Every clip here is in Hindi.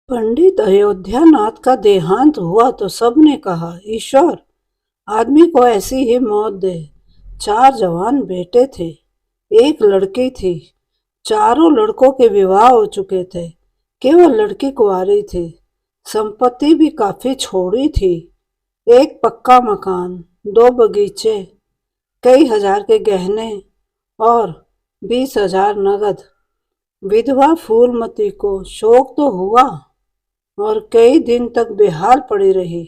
पंडित अयोध्यानाथ का देहांत हुआ तो सबने कहा, ईश्वर आदमी को ऐसी ही मौत दे। 4 जवान बेटे थे, एक लड़की थी। चारों लड़कों के विवाह हो चुके थे, केवल लड़की कुंवारी थी। संपत्ति भी काफी छोड़ी थी, एक पक्का मकान, 2 बगीचे, कई हजार के गहने और 20,000 नगद। विधवा फूलमती को शोक तो हुआ और कई दिन तक बेहाल पड़ी रही,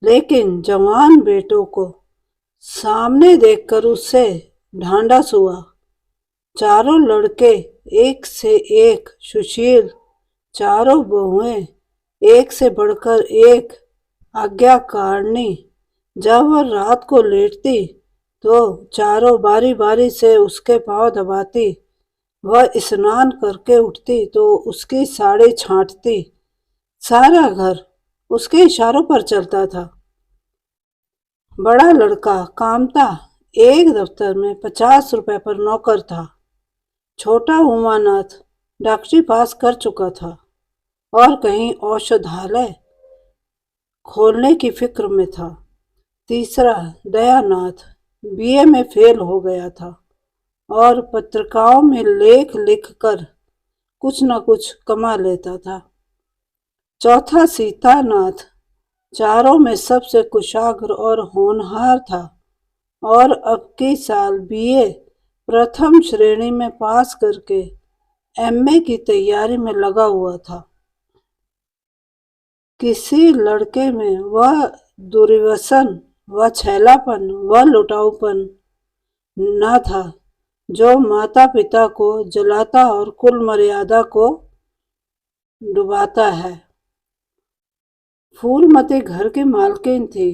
लेकिन जवान बेटों को सामने देखकर उससे ढांढस हुआ। चारों लड़के एक से एक सुशील, चारों बहुएं एक से बढ़कर एक आज्ञाकारिणी। जब वह रात को लेटती तो चारों बारी बारी से उसके पांव दबाती। वह स्नान करके उठती तो उसकी साड़ी छांटती। सारा घर उसके इशारों पर चलता था। बड़ा लड़का कामता एक दफ्तर में 50 रुपए पर नौकर था। छोटा उमानाथ डॉक्टरी पास कर चुका था और कहीं औषधालय खोलने की फिक्र में था। तीसरा दयानाथ बीए में फेल हो गया था और पत्रिकाओं में लेख लिखकर कुछ न कुछ कमा लेता था। चौथा सीतानाथ चारों में सबसे कुशाग्र और होनहार था और अब की साल बीए प्रथम श्रेणी में पास करके एमए की तैयारी में लगा हुआ था। किसी लड़के में वह दुर्व्यसन, वह छैलापन, वह लुटाऊपन न था जो माता पिता को जलाता और कुल मर्यादा को डुबाता है। फूलमती घर की मालकिन थी,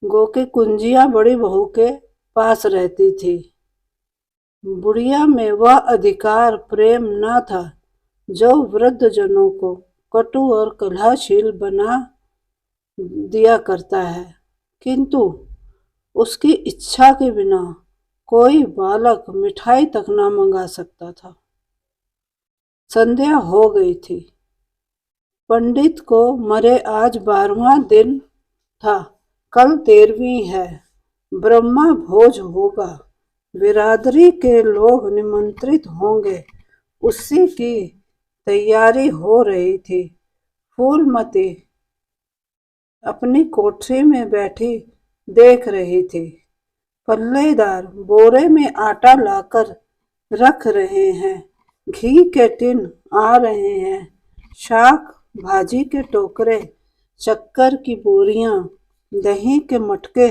गो की कुंजियां बड़ी बहू के पास रहती थी। बुढ़िया में वह अधिकार प्रेम न था जो वृद्ध जनों को कटु और कलहशील बना दिया करता है, किंतु उसकी इच्छा के बिना कोई बालक मिठाई तक न मंगा सकता था। संध्या हो गई थी। पंडित को मरे आज 12वां दिन था, कल 13वीं है। ब्रह्मा भोज होगा, बिरादरी के लोग निमंत्रित होंगे, उसी की तैयारी हो रही थी। फूलमती अपनी कोठरी में बैठी देख रही थी। पल्लेदार बोरे में आटा लाकर रख रहे हैं, घी के टिन आ रहे हैं, शाक भाजी के टोकरे, शक्कर की बोरियां, दही के मटके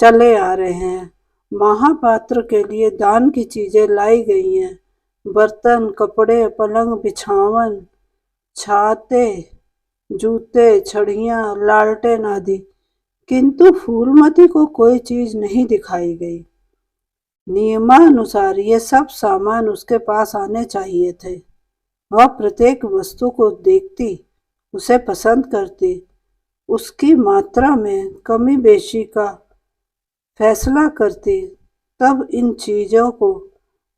चले आ रहे हैं। महापात्र के लिए दान की चीजें लाई गई हैं, बर्तन, कपड़े, पलंग, बिछावन, छाते, जूते, छड़ियां, लालटेन आदि, किंतु फूलमती को कोई चीज नहीं दिखाई गई। नियमानुसार ये सब सामान उसके पास आने चाहिए थे। वह प्रत्येक वस्तु को देखती, उसे पसंद करती, उसकी मात्रा में कमी बेशी का फैसला करती, तब इन चीजों को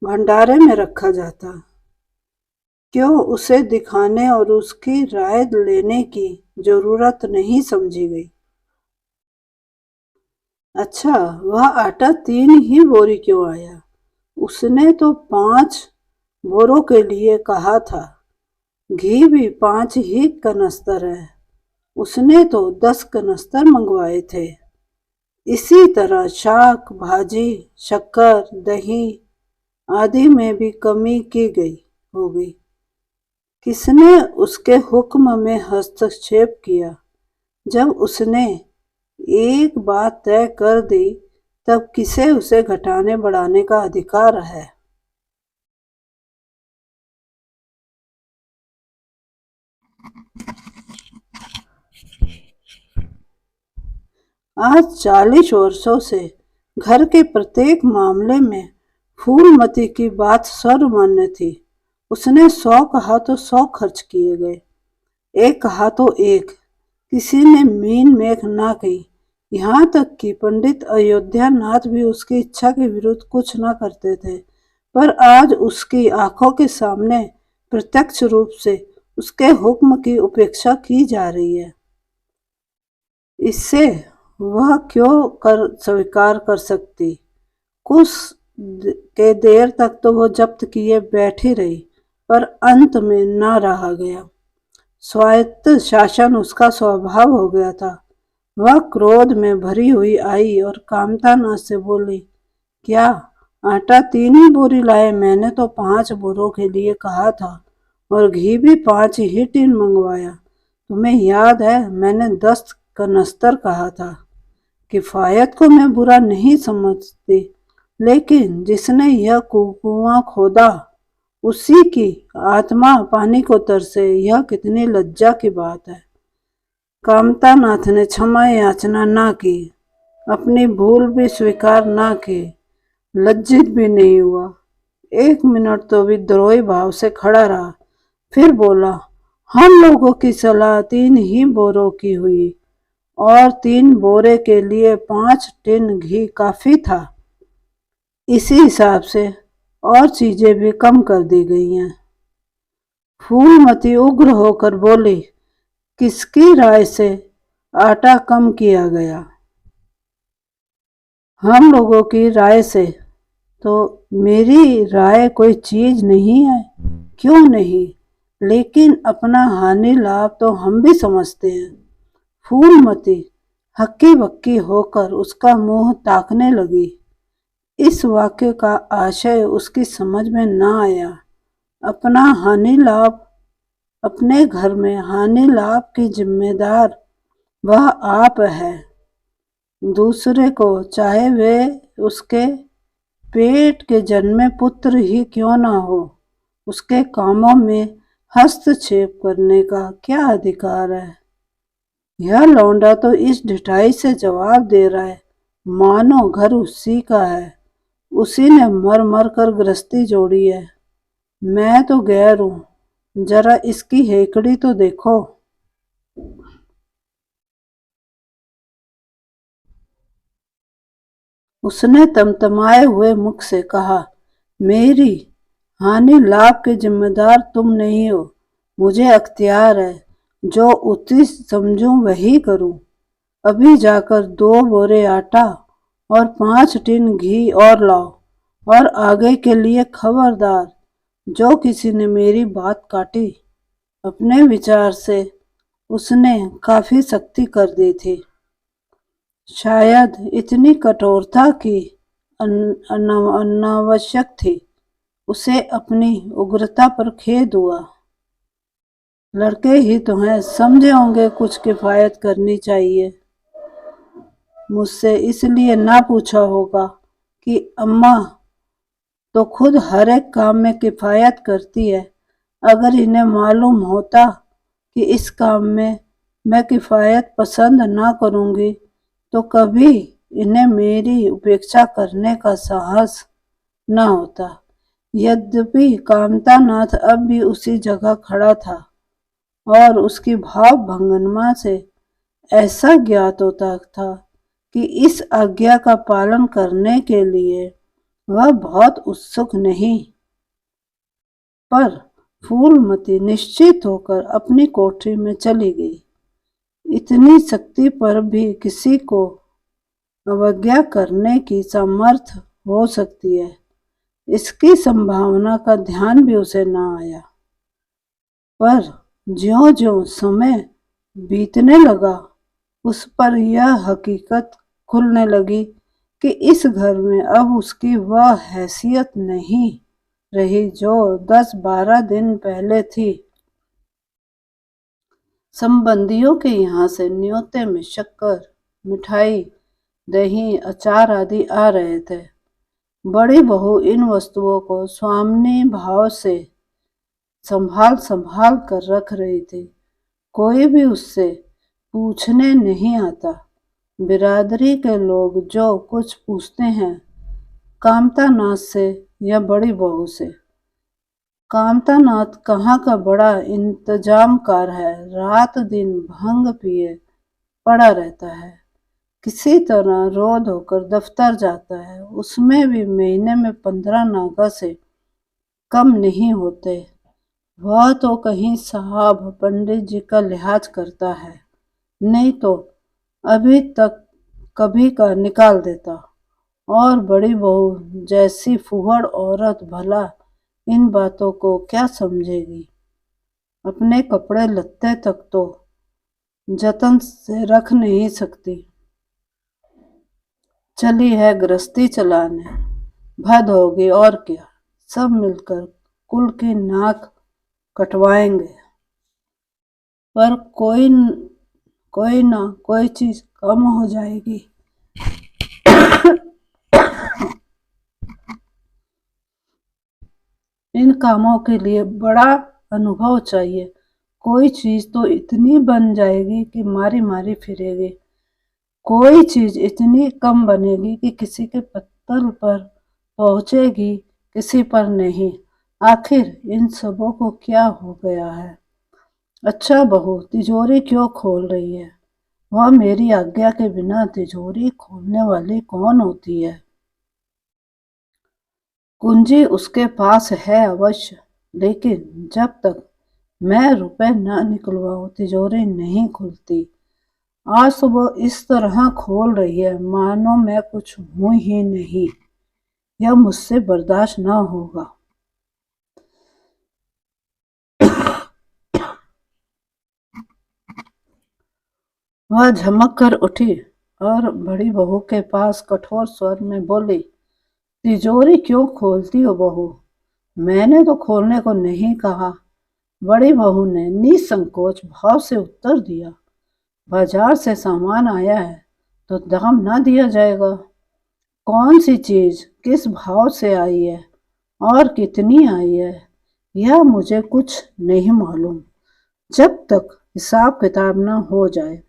भंडारे में रखा जाता। क्यों उसे दिखाने और उसकी राय लेने की जरूरत नहीं समझी गई। अच्छा, वह आटा 3 ही बोरी क्यों आया? उसने तो 5 बोरों के लिए कहा था। घी भी 5 ही कनस्तर है, उसने तो 10 कनस्तर मंगवाए थे। इसी तरह शाक भाजी, शक्कर, दही आदि में भी कमी की गई होगी। किसने उसके हुक्म में हस्तक्षेप किया? जब उसने एक बात तय कर दी, तब किसे उसे घटाने बढ़ाने का अधिकार है? आज 40 वर्षों से घर के प्रत्येक मामले में फूलमती की बात सर्वमान्य थी। उसने 100 कहा तो 100 खर्च किए गए, 1 कहा तो 1, किसी ने मीन मेख ना की। यहाँ तक कि पंडित अयोध्यानाथ भी उसकी इच्छा के विरुद्ध कुछ न करते थे, पर आज उसकी आंखों के सामने प्रत्यक्ष रूप से उसके हुक्म की उपेक्षा की जा रही है। इससे वह क्यों कर स्वीकार कर सकती। कुछ के देर तक तो वो जब्त किए बैठी रही, पर अंत में न रहा गया। स्वायत्त शासन उसका स्वभाव हो गया था। वह क्रोध में भरी हुई आई और कामतानाथ से बोली, क्या आटा 3 ही बोरी लाए? मैंने तो 5 बोरों के लिए कहा था और घी भी 5 ही टिन मंगवाया। तुम्हें याद है मैंने 10 कनस्तर कहा था। किफायत को मैं बुरा नहीं समझती, लेकिन जिसने यह कुआं खोदा उसी की आत्मा पानी को तरसे, यह कितनी लज्जा की बात है। कामतानाथ ने क्षमा याचना न की, अपनी भूल भी स्वीकार न की, लज्जित भी नहीं हुआ। 1 मिनट तो विद्रोही भाव से खड़ा रहा, फिर बोला, हम लोगों की सलाह 3 ही बोरों की हुई और 3 बोरे के लिए 5 टिन घी काफी था। इसी हिसाब से और चीजें भी कम कर दी गई हैं। फूलमती उग्र होकर बोली, किसकी राय से आटा कम किया गया? हम लोगों की राय से। तो मेरी राय कोई चीज नहीं है। क्यों नहीं? लेकिन अपना हानि लाभ तो हम भी समझते हैं। फूलमती हक्की बक्की होकर उसका मुंह ताकने लगी। इस वाक्य का आशय उसकी समझ में न आया। अपना हानि लाभ, अपने घर में हानि लाभ की जिम्मेदार वह आप है। दूसरे को, चाहे वे उसके पेट के जन्मे पुत्र ही क्यों ना हो, उसके कामों में हस्तक्षेप करने का क्या अधिकार है? यह लौंडा तो इस ढिठाई से जवाब दे रहा है मानो घर उसी का है, उसी ने मर मर कर गृहस्थी जोड़ी है। मैं तो गैर हूं, जरा इसकी हेकड़ी तो देखो। उसने तमतमाए हुए मुख से कहा, मेरी हानि लाभ के जिम्मेदार तुम नहीं हो। मुझे अख्तियार है, जो उचित समझूं वही करूं। अभी जाकर 2 बोरे आटा और 5 टिन घी और लाओ, और आगे के लिए खबरदार, जो किसी ने मेरी बात काटी। अपने विचार से उसने काफी सख्ती कर दी थी। शायद इतनी कठोरता की अनावश्यक थी। उसे अपनी उग्रता पर खेद हुआ। लड़के ही तो हैं, समझे होंगे कुछ किफायत करनी चाहिए। मुझसे इसलिए ना पूछा होगा कि अम्मा तो खुद हर एक काम में किफायत करती है। अगर इन्हें मालूम होता कि इस काम में मैं किफायत पसंद ना करूंगी, तो कभी इन्हें मेरी उपेक्षा करने का साहस न होता। यद्यपि कामतानाथ अब भी उसी जगह खड़ा था और उसकी भाव भंगनमा से ऐसा ज्ञात होता था कि इस आज्ञा का पालन करने के लिए वह बहुत उत्सुक नहीं। पर फूलमती निश्चित होकर अपनी कोठरी में चली गई। इतनी शक्ति पर भी किसी को अवज्ञा करने की सामर्थ्य हो सकती है, इसकी संभावना का ध्यान भी उसे न आया। पर ज्यों-ज्यों समय बीतने लगा, उस पर यह हकीकत खुलने लगी कि इस घर में अब उसकी वह हैसियत नहीं रही जो 10-12 दिन पहले थी। संबंधियों के यहाँ से न्योते में शक्कर, मिठाई, दही, अचार आदि आ रहे थे। बड़ी बहू इन वस्तुओं को स्वामिनी भाव से संभाल संभाल कर रख रही थी। कोई भी उससे पूछने नहीं आता। बिरादरी के लोग जो कुछ पूछते हैं कामतानाथ से या बड़ी बहू से। कामतानाथ कहाँ का बड़ा इंतजामकार है, रात दिन भंग पिए पड़ा रहता है। किसी तरह रो धोकर दफ्तर जाता है, उसमें भी महीने में 15 नागा से कम नहीं होते। वह तो कहीं साहब पंडित जी का लिहाज करता है, नहीं तो अभी तक कभी का निकाल देता। और बड़ी बहू जैसी फूहड़ औरत भला इन बातों को क्या समझेगी। अपने कपड़े लत्ते तक तो जतन से रख नहीं सकती, चली है गृहस्थी चलाने। भद होगी और क्या, सब मिलकर कुल की नाक कटवाएंगे। पर कोई ना कोई चीज कम हो जाएगी। इन कामों के लिए बड़ा अनुभव चाहिए। कोई चीज तो इतनी बन जाएगी कि मारी मारी फिरेगी, कोई चीज इतनी कम बनेगी कि किसी के पत्तल पर पहुंचेगी, किसी पर नहीं। आखिर इन सबों को क्या हो गया है। अच्छा बहू तिजोरी क्यों खोल रही है। वह मेरी आज्ञा के बिना तिजोरी खोलने वाली कौन होती है। कुंजी उसके पास है अवश्य, लेकिन जब तक मैं रुपए न निकलवाऊं तिजोरी नहीं खुलती। आज सुबह इस तरह खोल रही है मानो मैं कुछ हूं ही नहीं। यह मुझसे बर्दाश्त न होगा। वह झमक कर उठी और बड़ी बहू के पास कठोर स्वर में बोली, तिजोरी क्यों खोलती हो बहू। मैंने तो खोलने को नहीं कहा। बड़ी बहू ने निसंकोच भाव से उत्तर दिया, बाजार से सामान आया है तो दाम ना दिया जाएगा। कौन सी चीज किस भाव से आई है और कितनी आई है यह मुझे कुछ नहीं मालूम, जब तक हिसाब किताब न हो जाए।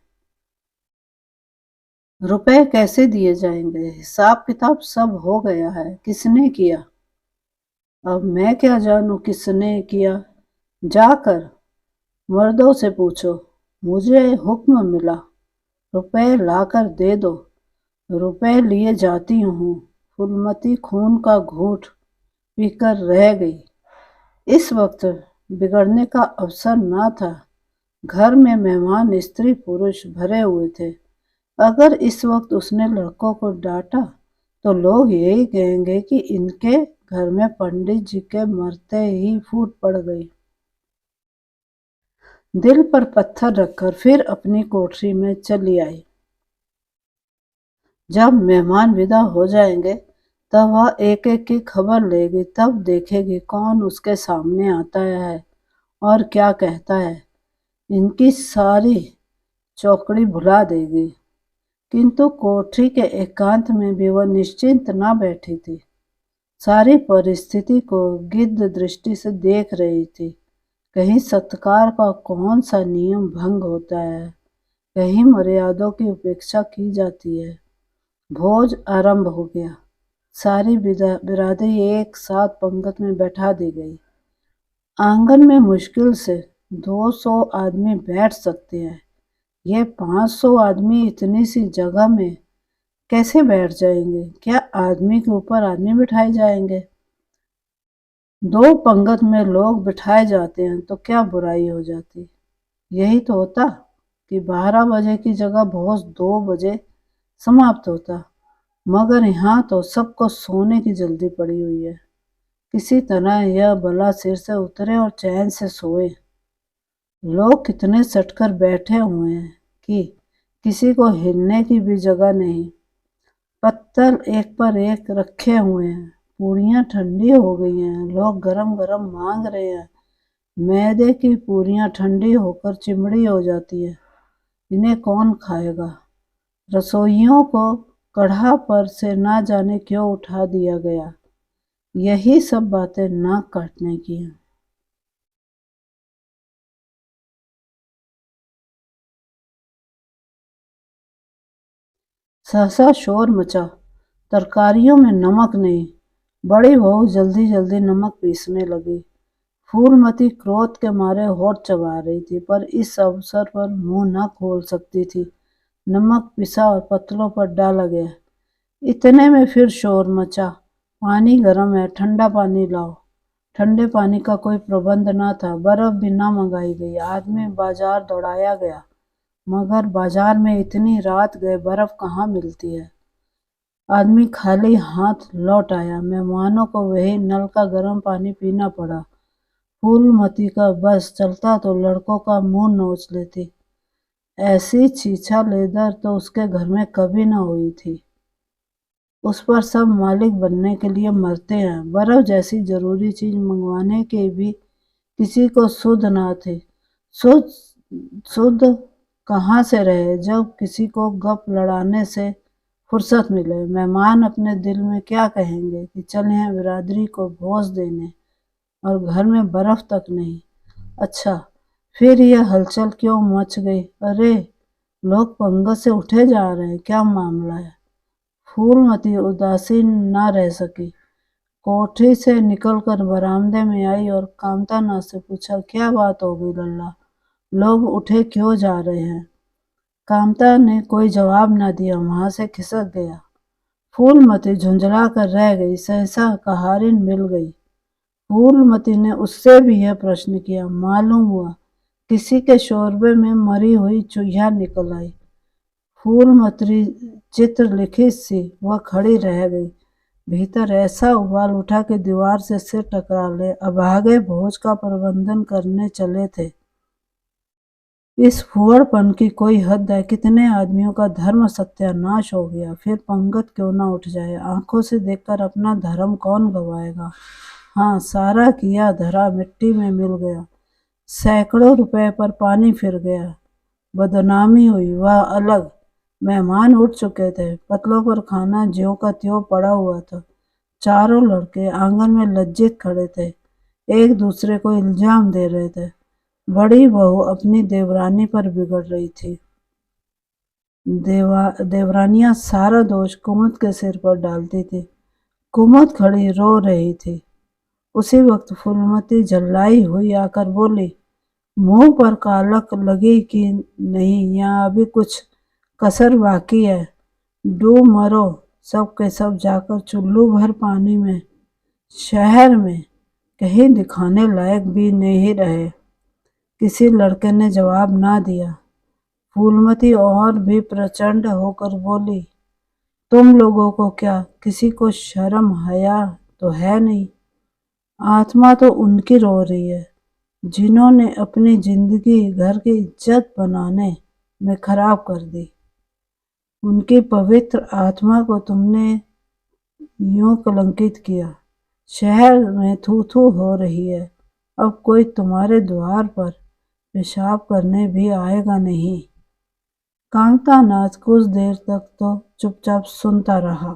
रुपए कैसे दिए जाएंगे, हिसाब किताब सब हो गया है। किसने किया। अब मैं क्या जानूं किसने किया। जाकर मर्दों से पूछो। मुझे हुक्म मिला, रुपए लाकर दे दो। रुपए लिए जाती हूँ। फूलमती खून का घूंट पीकर रह गई। इस वक्त बिगड़ने का अवसर न था। घर में मेहमान स्त्री पुरुष भरे हुए थे। अगर इस वक्त उसने लड़कों को डांटा तो लोग यही कहेंगे कि इनके घर में पंडित जी के मरते ही फूट पड़ गई। दिल पर पत्थर रखकर फिर अपनी कोठरी में चली आई। जब मेहमान विदा हो जाएंगे तब वह एक एक की खबर लेगी, तब देखेगी कौन उसके सामने आता है और क्या कहता है। इनकी सारी चौकड़ी भुला देगी। किंतु कोठरी के एकांत में भी वह निश्चिंत न बैठी थी। सारी परिस्थिति को गिद्ध दृष्टि से देख रही थी। कहीं सत्कार का कौन सा नियम भंग होता है, कहीं मर्यादों की उपेक्षा की जाती है। भोज आरंभ हो गया। सारी बिरादरी एक साथ पंगत में बैठा दी गई। आंगन में मुश्किल से 200 आदमी बैठ सकते हैं। ये 500 आदमी इतनी सी जगह में कैसे बैठ जाएंगे। क्या आदमी के ऊपर आदमी बिठाए जाएंगे। दो पंगत में लोग बिठाए जाते हैं तो क्या बुराई हो जाती। यही तो होता कि 12 बजे की जगह भोज 2 बजे समाप्त होता। मगर यहाँ तो सबको सोने की जल्दी पड़ी हुई है। किसी तरह यह बला सिर से उतरे और चैन से सोए। लोग कितने सटकर बैठे हुए हैं कि किसी को हिलने की भी जगह नहीं। पत्तल एक पर एक रखे हुए हैं। पूरियां ठंडी हो गई हैं। लोग गरम गरम मांग रहे हैं। मैदे की पूरियां ठंडी होकर चिमड़ी हो जाती है। इन्हें कौन खाएगा। रसोइयों को कढ़ा पर से ना जाने क्यों उठा दिया गया। यही सब बातें नाक काटने की हैं। सहसा शोर मचा। तरकारियों में नमक नहीं। बड़ी बहू जल्दी जल्दी नमक पीसने लगी। फूलमती क्रोध के मारे होठ चबा रही थी, पर इस अवसर पर मुंह न खोल सकती थी। नमक पिसा और पत्तलों पर डाला गया। इतने में फिर शोर मचा। पानी गर्म है, ठंडा पानी लाओ। ठंडे पानी का कोई प्रबंध न था, बर्फ भी न मंगाई गई। आदमी बाजार दौड़ाया गया, मगर बाजार में इतनी रात गए बर्फ कहाँ मिलती है। आदमी खाली हाथ लौट आया। मेहमानों को वही नल का गर्म पानी पीना पड़ा। फूलमती का बस चलता तो लड़कों का मुंह नोच लेती। ऐसी छीछा लेदर तो उसके घर में कभी न हुई थी। उस पर सब मालिक बनने के लिए मरते हैं। बर्फ जैसी जरूरी चीज मंगवाने के भी किसी को सुध न थे। सुध सुध कहाँ से रहे जब किसी को गप लड़ाने से फुर्सत मिले। मेहमान अपने दिल में क्या कहेंगे कि चले हैं बिरादरी को भोज देने और घर में बर्फ तक नहीं। अच्छा, फिर यह हलचल क्यों मच गई? अरे, लोग पंगत से उठे जा रहे हैं, क्या मामला है? फूलमती उदासीन न रह सकी। कोठी से निकलकर बरामदे में आई और कामतानाथ से पूछा, क्या बात हो गई लल्ला? लोग उठे क्यों जा रहे हैं? कामता ने कोई जवाब न दिया, वहां से खिसक गया। फूलमती झुंझला कर रह गई। सहसा कहारिन मिल गई। फूलमती ने उससे भी यह प्रश्न किया। मालूम हुआ किसी के शोरबे में मरी हुई चूहिया निकल आई। फूलमती चित्रलिखित सी वह खड़ी रह गई। भीतर ऐसा उबाल उठा कि दीवार से सिर टकरा ले। अभागे भोज का प्रबंधन करने चले थे। इस फुहड़पन की कोई हद है। कितने आदमियों का धर्म सत्यानाश हो गया। फिर पंगत क्यों न उठ जाए। आंखों से देखकर अपना धर्म कौन गवाएगा। हाँ, सारा किया धरा मिट्टी में मिल गया। सैकड़ों रुपए पर पानी फिर गया। बदनामी हुई, वह अलग। मेहमान उठ चुके थे। पतलों पर खाना ज्यों का त्यों पड़ा हुआ था। चारों लड़के आंगन में लज्जित खड़े थे, एक दूसरे को इल्जाम दे रहे थे। बड़ी बहू अपनी देवरानी पर बिगड़ रही थी। देवरानियां सारा दोष कुमुद के सिर पर डालती थी। कुमुद खड़ी रो रही थी। उसी वक्त फूलमती झल्लाई हुई आकर बोली, मुंह पर कालक लगी कि नहीं, यहाँ अभी कुछ कसर बाकी है। डूब मरो सब के सब जाकर चुल्लू भर पानी में। शहर में कहीं दिखाने लायक भी नहीं रहे। किसी लड़के ने जवाब ना दिया। फूलमती और भी प्रचंड होकर बोली, तुम लोगों को क्या, किसी को शर्म हया तो है नहीं? आत्मा तो उनकी रो रही है जिन्होंने अपनी जिंदगी घर की इज्जत बनाने में खराब कर दी। उनकी पवित्र आत्मा को तुमने यूं कलंकित किया। शहर में थू थू हो रही है। अब कोई तुम्हारे द्वार पर पेशाब करने भी आएगा नहीं। कांतानाथ कुछ देर तक तो चुपचाप सुनता रहा।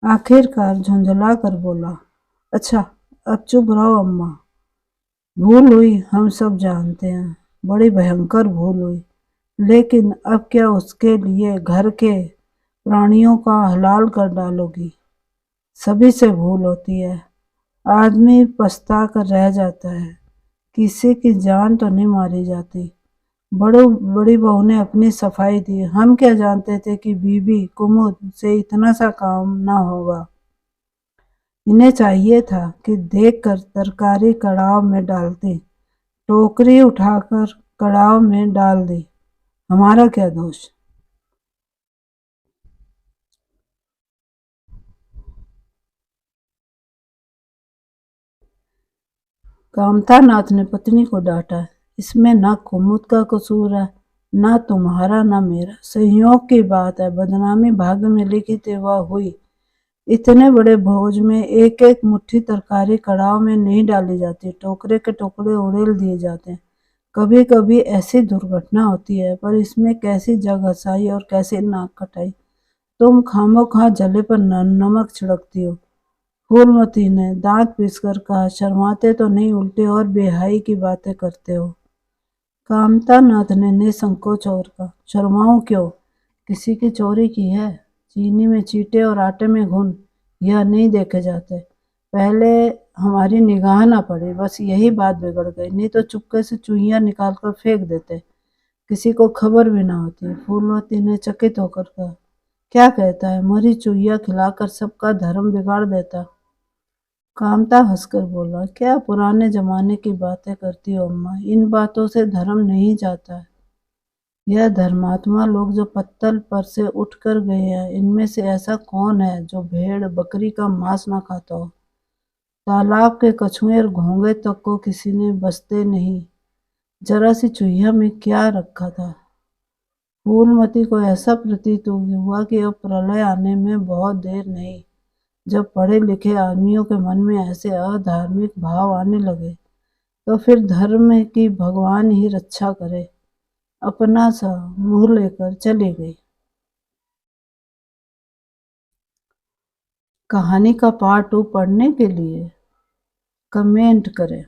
आखिरकार झुंझला कर बोला, अच्छा, अब चुप रहो अम्मा। भूल हुई, हम सब जानते हैं, बड़ी भयंकर भूल हुई। लेकिन अब क्या उसके लिए घर के प्राणियों का हलाल कर डालोगी? सभी से भूल होती है। आदमी पछता कर रह जाता है। किसी की जान तो नहीं मारी जाती। बड़ी बहू ने अपनी सफाई दी। हम क्या जानते थे कि बीबी कुमुद से इतना सा काम ना होगा। इन्हें चाहिए था कि देखकर तरकारी कड़ाव में डालती, टोकरी उठाकर कड़ाव में डाल दी। हमारा क्या दोष? कामतानाथ ने पत्नी को डांटा, इसमें ना कुमुद का कसूर है, ना तुम्हारा ना मेरा। संयोग की बात है, बदनामी भाग्य में लिखी थी वह हुई। इतने बड़े भोज में एक एक मुट्ठी तरकारी कड़ाव में नहीं डाली जाती, टोकरे के टुकड़े उड़ेल दिए जाते हैं। कभी कभी ऐसी दुर्घटना होती है, पर इसमें कैसी जग हंसाई और कैसी नाक कटाई। तुम खामोखा जले पर नमक छिड़कती हो। फूलमती ने दांत पीसकर कहा, शर्माते तो नहीं, उल्टे और बेहाई की बातें करते हो। कामतानाथ ने निसंकोच और कहा, शर्माऊं क्यों? किसी की चोरी की है? चीनी में चींटे और आटे में घुन, यह नहीं देखे जाते। पहले हमारी निगाह ना पड़ी, बस यही बात बिगड़ गई। नहीं तो चुपके से चूहियां निकाल कर फेंक देते, किसी को खबर भी ना होती। फूलवती ने चकित होकर कहा, क्या कहता है? मरी चूहिया खिलाकर सबका धर्म बिगाड़ देता। कामता हंसकर बोला, क्या पुराने जमाने की बातें करती हो अम्मा, इन बातों से धर्म नहीं जाता है। यह धर्मात्मा लोग जो पत्तल पर से उठ कर गए हैं, इनमें से ऐसा कौन है जो भेड़ बकरी का मांस ना खाता हो। तालाब के कछुए और घोंगे तक को किसी ने बसते नहीं। जरा सी चुहिया में क्या रखा था। फूलमती को ऐसा प्रतीत हुआ कि अब प्रलय आने में बहुत देर नहीं। जब पढ़े लिखे आदमियों के मन में ऐसे अधार्मिक भाव आने लगे तो फिर धर्म की भगवान ही रक्षा करे। अपना सा मुंह लेकर चली गई। कहानी का पार्ट 2 पढ़ने के लिए कमेंट करें।